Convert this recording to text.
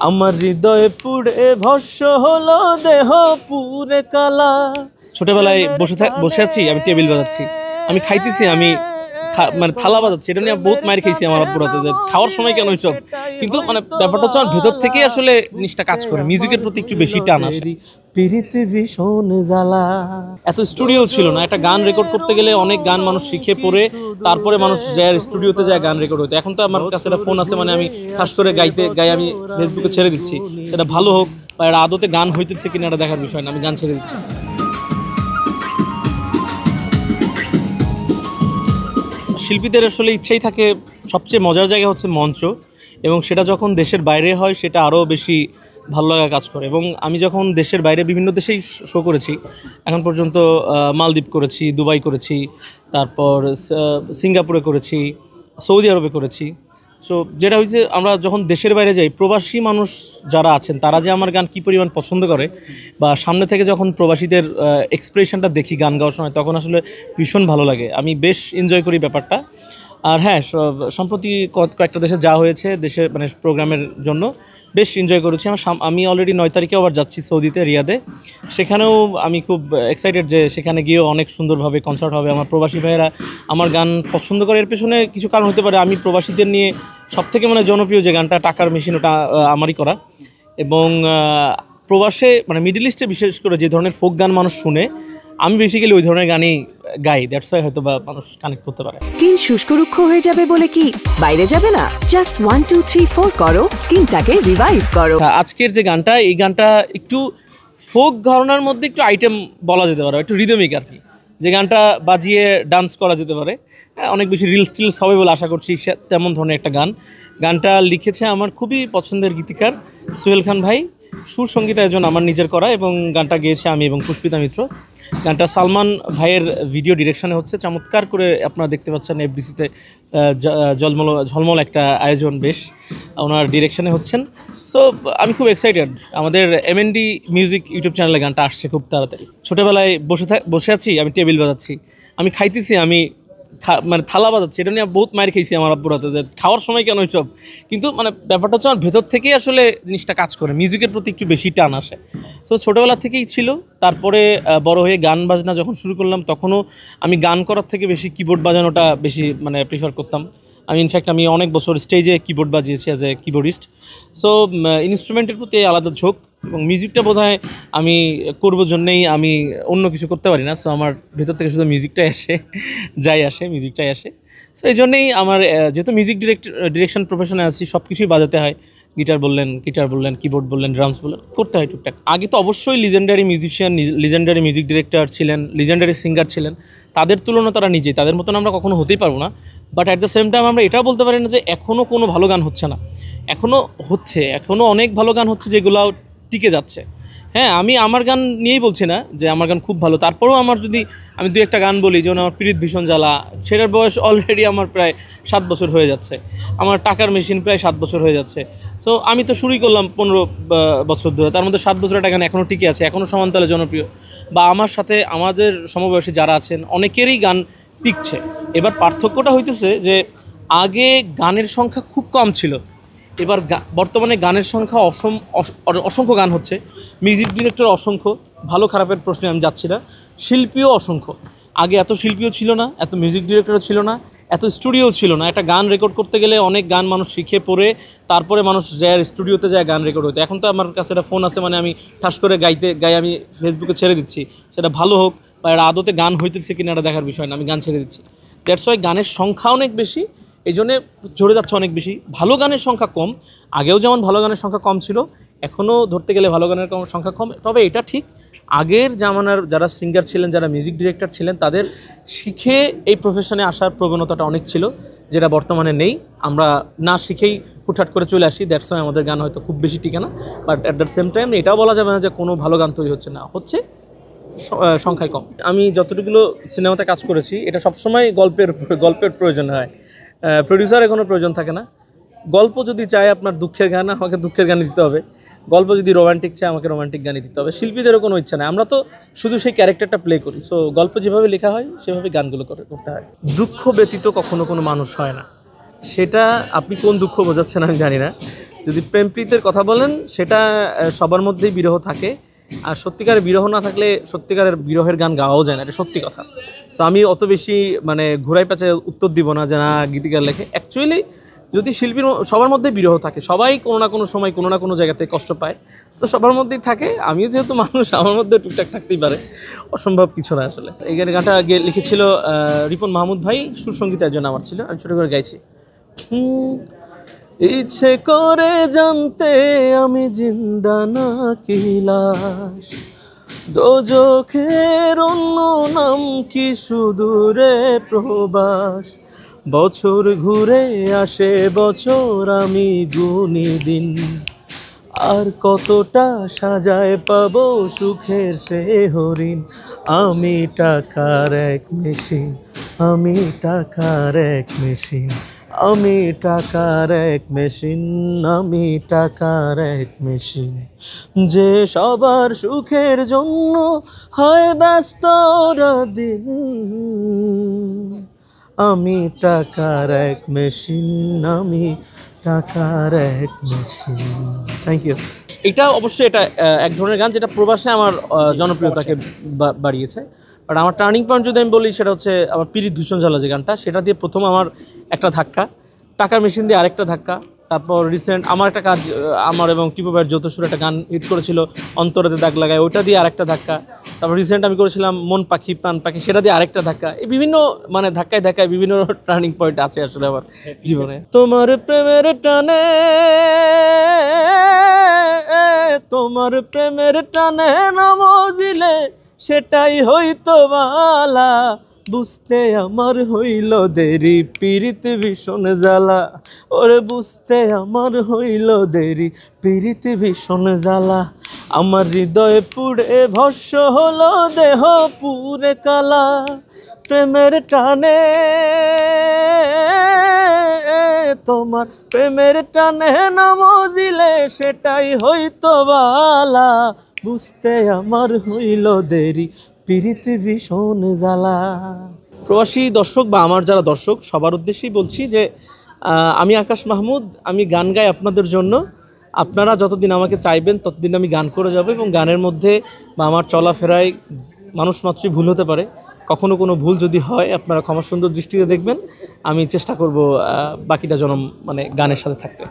আমার হৃদয়ে পুড়ে ভস্য হলো দেহ পুরে কালা। ছোটবেলায় বসে আছি, আমি টেবিল বাজাচ্ছি, আমি খাইতেছি, আমি মানে থালা বাজাচ্ছি, এটা নিয়ে বহুত মার খেয়েছি আমার আব্বুর হাতে, যে খাওয়ার সময় কেন সব। কিন্তু মানে ব্যাপারটা হচ্ছে আমার ভেতর থেকে আসলে জিনিসটা কাজ করে, মিউজিকের প্রতি একটু বেশি টান আসে। পিরিতে ভীষণ জ্বালা। এত স্টুডিও ছিল না, একটা গান রেকর্ড করতে গেলে অনেক গান মানুষ শিখে পড়ে তারপরে মানুষ যায় স্টুডিওতে যায় গান রেকর্ড হতে। এখন তো আমার কাছে একটা ফোন আছে, মানে আমি ঠাস করে গাই আমি ফেসবুকে ছেড়ে দিচ্ছি, এটা ভালো হোক বা এটা আদতে গান হইতেছে কিনা এটা দেখার বিষয় না, আমি গান ছেড়ে দিচ্ছি। শিল্পীদের আসলে ইচ্ছেই থাকে, সবচেয়ে মজার জায়গা হচ্ছে মঞ্চ, এবং সেটা যখন দেশের বাইরে হয় সেটা আরও বেশি ভালো লাগা কাজ করে। এবং আমি যখন দেশের বাইরে বিভিন্ন দেশেই শো করেছি, এখন পর্যন্ত মালদ্বীপ করেছি, দুবাই করেছি, তারপর সিঙ্গাপুরে করেছি, সৌদি আরবে করেছি। সো যেটা হয়েছে, আমরা যখন দেশের বাইরে যাই, প্রবাসী মানুষ যারা আছেন তারা যে আমার গান কী পরিমাণ পছন্দ করে, বা সামনে থেকে যখন প্রবাসীদের এক্সপ্রেশনটা দেখি গান গাওয়ার সময়, তখন আসলে ভীষণ ভালো লাগে, আমি বেশ এনজয় করি ব্যাপারটা। আর হ্যাঁ, সম্প্রতি কয়েকটা দেশে যাওয়া হয়েছে, দেশের মানে প্রোগ্রামের জন্য, বেশ এনজয় করেছি। আমি অলরেডি 9 তারিখে আবার যাচ্ছি সৌদিতে, রিয়াদে। সেখানেও আমি খুব এক্সাইটেড যে সেখানে গিয়েও অনেক সুন্দরভাবে কনসার্ট হবে। আমার প্রবাসী ভাইয়েরা আমার গান পছন্দ করে, এর পেছনে কিছু কারণ হতে পারে। আমি প্রবাসীদের নিয়ে সবথেকে মানে জনপ্রিয় যে গানটা টাকার মেশিন, ওটা আমারই করা। এবং প্রবাসে মানে মিডল ইস্টে বিশেষ করে যে ধরনের ফোক গান মানুষ শুনে, আমি বেসিক্যালি ওই ধরনের গানই গাই, দ্যাটস ওয়াই হয়তো বা মানুষ কানেক্ট করতে পারে। স্কিন শুষ্ক রুক্ষ হয়ে যাবে বলে কি বাইরে যাবে না? জাস্ট 1 2 3 4 করো, স্কিনটাকে রিভাইভ করো। আজকের যে গানটা, এই গানটা একটু ফোক ঘরানার মধ্যে একটু আইটেম বলা যেতে পারে, একটু রিদমিক আর কি, যে গানটা বাজিয়ে ডান্স করা যেতে পারে। অনেক বেশি রিলস টিলস হবে বলে আশা করছি, তেমন ধরনের একটা গান। গানটা লিখেছে আমার খুবই পছন্দের গীতিকার সোহেল খান ভাই, সুর সঙ্গীতায়োজন আমার নিজের করা, এবং গানটা গেয়েছে আমি এবং পুষ্পিতা মিত্র। গানটা সালমান ভাইয়ের ভিডিও ডিরেকশনে হচ্ছে, চমৎকার করে আপনারা দেখতে পাচ্ছেন এফডিসিতে ঝলমল একটা আয়োজন, বেশ ওনার ডিরেকশনে হচ্ছেন। সো আমি খুব এক্সাইটেড, আমাদের এমএনডি মিউজিক ইউটিউব চ্যানেলে গানটা আসছে খুব তাড়াতাড়ি। ছোটোবেলায় বসে আছি, আমি টেবিল বাজাচ্ছি, আমি খাইতেছি, আমি মানে থালা বাজাচ্ছি, এটা নিয়ে বহুত মার খেয়েছি আমার আব্বুর হাতে, যে খাওয়ার সময় কেন সব। কিন্তু মানে ব্যাপারটা হচ্ছে আমার ভেতর থেকেই আসলে জিনিসটা কাজ করে, মিউজিকের প্রতি একটু বেশি টান আসে। সো ছোটোবেলা থেকেই ছিল। তারপরে বড় হয়ে গান বাজনা যখন শুরু করলাম, তখনও আমি গান করার থেকে বেশি কিবোর্ড বাজানোটা বেশি মানে প্রিফার করতাম। আমি অনেক বছর স্টেজে কিবোর্ড বাজিয়েছি অ্যাজ এ কিবোর্ডিস্ট। সো ইনস্ট্রুমেন্টের প্রতি আলাদা ঝোঁক, এবং মিউজিকটা বোধহয় আমি করবো জন্যেই, আমি অন্য কিছু করতে পারি না। সো আমার ভেতর থেকে শুধু মিউজিকটাই আসে, মিউজিকটাই আসে। সো এই জন্যেই আমার যেহেতু মিউজিক ডিরেকশন প্রফেশনে আছি, সব কিছুই বাজাতে হয়, গিটার বললেন, কিবোর্ড বললেন, ড্রামস বললেন, করতে হয় টুকটাক। আগে তো অবশ্যই legendary musician, legendary music director ছিলেন, লিজেন্ডারি সিঙ্গার ছিলেন, তাদের তুলনা তারা নিজেই, তাদের মতন আমরা কখনো হতেই পারবো না। But at the same time আমরা এটাও বলতে পারি না যে এখনও কোনো ভালো গান হচ্ছে না, এখনও অনেক ভালো গান হচ্ছে যেগুলো টিকে যাচ্ছে। হ্যাঁ, আমি আমার গান নিয়েই বলছি না যে আমার গান খুব ভালো, তারপরেও আমি দু একটা গান বলি, যেমন আমার পিরিত ভীষণ জ্বালা, সেটার বয়স অলরেডি আমার প্রায় 7 বছর হয়ে যাচ্ছে। আমার টাকার মেশিন প্রায় 7 বছর হয়ে যাচ্ছে। সো আমি তো শুরুই করলাম 15 বছর ধরে, তার মধ্যে 7 বছর একটা গান এখনও টিকে আছে, এখনও সমানতালে জনপ্রিয়। বা আমার সাথে আমাদের সমবয়সী যারা আছেন অনেকেরই গান টিকছে। এবার পার্থক্যটা হইতেছে যে আগে গানের সংখ্যা খুব কম ছিল, এবার বর্তমানে গানের সংখ্যা অসংখ্য গান হচ্ছে, মিউজিক ডিরেক্টর অসংখ্য, ভালো খারাপের প্রশ্নে আমি যাচ্ছি না, শিল্পীও অসংখ্য। আগে এত শিল্পীও ছিল না, এত মিউজিক ডিরেক্টরও ছিল না, এত স্টুডিও ছিল না। একটা গান রেকর্ড করতে গেলে অনেক গান মানুষ শিখে পড়ে তারপরে মানুষ যায় স্টুডিওতে যায় গান রেকর্ড হতে। এখন তো আমার কাছে একটা ফোন আছে, মানে আমি ঠাস করে গাই আমি ফেসবুকে ছেড়ে দিচ্ছি, সেটা ভালো হোক বা এটা আদতে গান হইতেছে কিনা এটা দেখার বিষয় না, আমি গান ছেড়ে দিচ্ছি। দ্যাটস ওয়াই গানের সংখ্যা অনেক বেশি, এই জন্যে ঝরে যাচ্ছে অনেক বেশি, ভালো গানের সংখ্যা কম। আগেও যেমন ভালো গানের সংখ্যা কম ছিল, এখনও ধরতে গেলে ভালো গানের সংখ্যা কম। তবে এটা ঠিক, আগের জামানার যারা সিঙ্গার ছিলেন, যারা মিউজিক ডিরেক্টর ছিলেন, তাদের শিখে এই প্রফেশনে আসার প্রবণতাটা অনেক ছিল, যেটা বর্তমানে নেই। আমরা না শিখেই হুটহাট করে চলে আসি, দ্যাটস ওয়াই আমাদের গান হয়তো খুব বেশি টিকে না। But at the same time এটাও বলা যাবে না যে কোনো ভালো গান তৈরি হচ্ছে না, হচ্ছে, সংখ্যায় কম। আমি যতটুকুলো সিনেমাতে কাজ করেছি, এটা সবসময় গল্পের প্রয়োজন হয়, প্রডিউসারের কোনো প্রয়োজন থাকে না। গল্প যদি চায় আপনার দুঃখের গান, আমাকে দুঃখের গানই দিতে হবে। গল্প যদি রোমান্টিক চায়, আমাকে রোমান্টিক গানই দিতে হবে। শিল্পীদেরও কোনো ইচ্ছা নেই, আমরা তো শুধু সেই ক্যারেক্টারটা প্লে করি। সো গল্প যেভাবে লেখা হয় সেভাবে গানগুলো করতে হয়। দুঃখ ব্যতীত কখনো কোনো মানুষ হয় না, সেটা আপনি কোন দুঃখ বোঝাচ্ছেন আমি জানি না। যদি প্রেম প্রীতের কথা বলেন সেটা সবার মধ্যেই বিরহ থাকে, আর সত্যিকারের বিরহ না থাকলে সত্যিকারের বিরহের গান গাওয়াও যায় না, এটা সত্যি কথা। তো আমি অত বেশি মানে ঘুরাই পেঁচায় উত্তর দিব না যে না গীতিকার লেখে। অ্যাকচুয়ালি যদি শিল্পীর সবার মধ্যে বিরহ থাকে, সবাই কোনো না কোনো সময় কোনো না কোনো জায়গাতে কষ্ট পায়, তো সবার মধ্যেই থাকে। আমিও যেহেতু মানুষ, আমার মধ্যে টুকটাক থাকতেই পারে, অসম্ভব কিছু না আসলে। এই গানটা লিখেছিল রিপন মাহমুদ ভাই, সুরসঙ্গীত একজন আমার ছিল, আমি ছোটো করে গাইছি। ইচ্ছে করে জানতে আমি জিন্দা নাকি লাশ, দোজখের অন্য নাম কি সুদূরে প্রবাস, বছর ঘুরে আসে বছর আমি গুনি দিন, আর কতটা সাজায় পাবো সুখের সে হরিণ, আমি টাকার এক মেশিন, আমি টাকার এক মেশিন, আমি টাকার এক মেশিন, আমি টাকার এক মেশিন, যে সবার সুখের জন্য হয় ব্যস্ত দিন, আমি টাকার এক মেশিন, আমি টাকার এক মেশিন। Thank you. এটা অবশ্যই এটা এক ধরনের গান যেটা প্রবাসে আমার জনপ্রিয়তাকে বাড়িয়েছে। বাট আমার টার্নিং পয়েন্ট যদি আমি বলি সেটা হচ্ছে আমার পিরিত ভীষণ জ্বালা যে গানটা, সেটা দিয়ে প্রথম আমার একটা ধাক্কা, টাকার মেশিন দিয়ে আরেকটা ধাক্কা, তারপর রিসেন্ট আমার একটা কাজ, আমার এবং টিপু ভাইয়ের যৌথ সুরে একটা গান হিট করেছিল অন্তরেতে দাগ লাগায়, ওইটা দিয়ে আরেকটা ধাক্কা, তারপর রিসেন্ট আমি করেছিলাম মন পাখি প্রাণ পাখি, সেটা দিয়ে আরেকটা ধাক্কা। এই বিভিন্ন মানে ধাক্কায় ধাক্কায় বিভিন্ন টার্নিং পয়েন্ট আছে আসলে আমার জীবনে। তোমার প্রেমের টানে, তোমার প্রেমের টানে নামজিলে সেটাই হইতো বালা, বুঝতে আমার হইল দেরি পীড়িত ভীষণ জ্বালা, ওরে বুঝতে আমার হইল দেরি পীড়িত ভীষণ জ্বালা, আমার হৃদয়ে পুড়ে ভস্য হলো দেহ পুরে কালা, প্রেমের টানে, তোমার প্রেমের টানে নামজিলে সেটাই হইতো বালা, বুঝতে আমার হইল দেরি পীড়িত ভীষণ জ্বালা। প্রবাসী দর্শক বা আমার যারা দর্শক সবার উদ্দেশ্যেই বলছি যে আমি আকাশ মাহমুদ, আমি গান গাই আপনাদের জন্য। আপনারা যতদিন আমাকে চাইবেন ততদিন আমি গান করে যাব, এবং গানের মধ্যে বা আমার চলাফেরায় মানুষ মাত্রই ভুল হতে পারে, কখনো কোনো ভুল যদি হয় আপনারা ক্ষমা সুন্দর দৃষ্টিতে দেখবেন। আমি চেষ্টা করব বাকিটা জনম মানে গানের সাথে থাকতে।